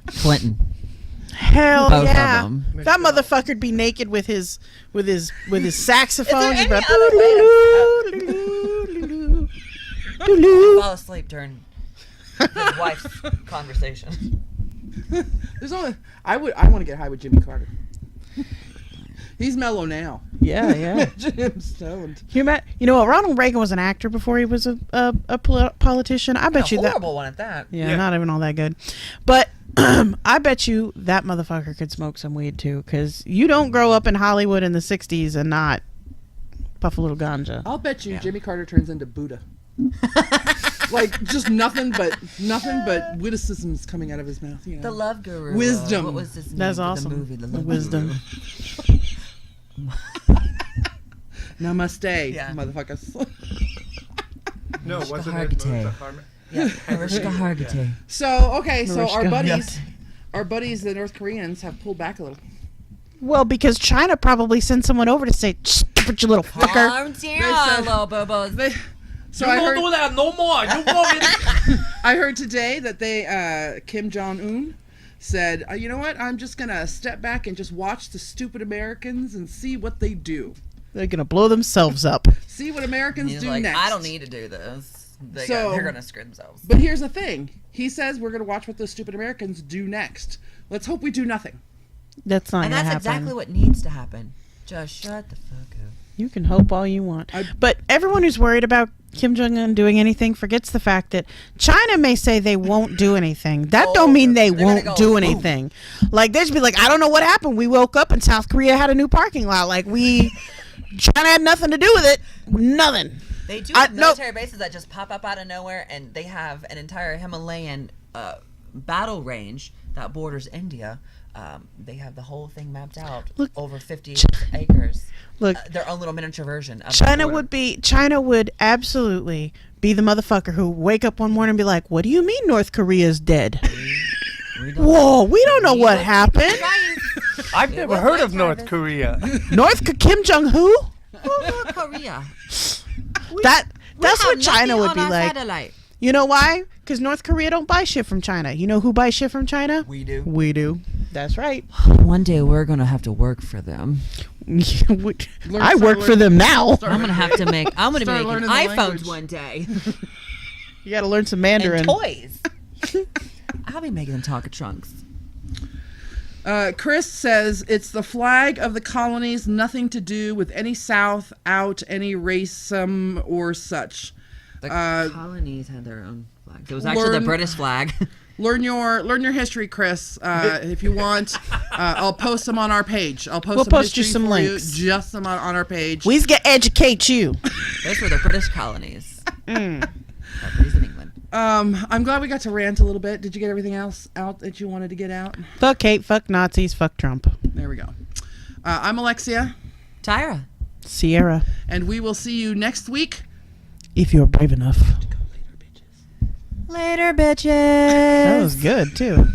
Clinton.
Hell
Both
yeah.
of them.
That motherfucker'd be naked with his saxophone.
Is
He'd
there
be
any fall asleep during his wife's conversation.
There's only I want to get high with Jimmy Carter. He's mellow now.
Yeah, yeah.
Imagine him stoned.
You know what? Ronald Reagan was an actor before he was a politician. I bet
A
you that.
horrible one at that.
Yeah, not even all that good. But I bet you that motherfucker could smoke some weed too, because you don't grow up in Hollywood in the 60s and not puff a little ganja.
I'll bet you Jimmy Carter turns into Buddha. Like just nothing but witticisms coming out of his mouth.
The Love Guru.
Wisdom.
What was his name?
That's
for
awesome.
The movie, The
The
Love
wisdom.
Guru.
Namaste,
Yeah.
motherfuckers.
No, wasn't
Hargitay.
it? Melissa Harmon?
Yeah, Mariska Hargitay.
So our
Mariska.
buddies, the North Koreans, have pulled back a little.
Well, because China probably sent someone over to say, stupid you little fucker.
Calm
said-
down, little bobos.
So I heard,
that no more. You won't.
I heard today that they Kim Jong-un said, you know what? I'm just gonna step back and just watch the stupid Americans and see what they do.
They're going to blow themselves up.
See what Americans
He's
do
like,
next.
I don't need to do this.
So-
They're gonna screw themselves.
But here's the thing. He says we're gonna watch what those stupid Americans do next. Let's hope we do nothing.
That's not
And
going to
that's
happen.
exactly what needs to happen. Just shut the fuck up.
You can hope all you want. But everyone who's worried about Kim Jong-un doing anything forgets the fact that China may say they won't do anything. That don't mean they
they're
won't
gonna
do
go,
anything. Like, they just be like, I don't know what happened. We woke up and South Korea had a new parking lot. Like, China had nothing to do with it. Nothing.
They do
I-
have military bases that just pop up out of nowhere, and they have an entire Himalayan battle range that borders India. They have the whole thing mapped out.
Look,
over 50 acres.
Look,
Their own little miniature version of
China
the border.
China would absolutely be the motherfucker who wake up one morning and be like, "What do you mean North Korea's dead?" Whoa, we don't know what happened.
I've never heard of North Korea.
Kim Jong who?
North Korea.
That's what China would be
on our
like.
satellite.
You know why? Because North Korea don't buy shit from China. You know who buys shit from China?
We do.
We do. That's right.
One day we're gonna have to work for them.
I work for them now.
I'm gonna have to make. I'm gonna be
Start
making
learning the
iPhones
language.
one day.
You got to learn some Mandarin.
And toys. I'll be making them talk trunks.
Chris says it's the flag of the colonies, nothing to do with any South, out any racism or such.
The colonies had their own flag. It was actually the British flag.
Learn your history, Chris. If you want, I'll post them on our page. We'll
post you some links.
Just some on our page.
We's gonna educate you.
Those were the British colonies. Colonies in England.
I'm glad we got to rant a little bit. Did you get everything else out that you wanted to get out?
Fuck hate, fuck Nazis, fuck Trump.
There we go. I'm Alexia.
Tyra.
Sierra.
And we will see you next week.
If you're brave enough.
Later, bitches.
That was good, too.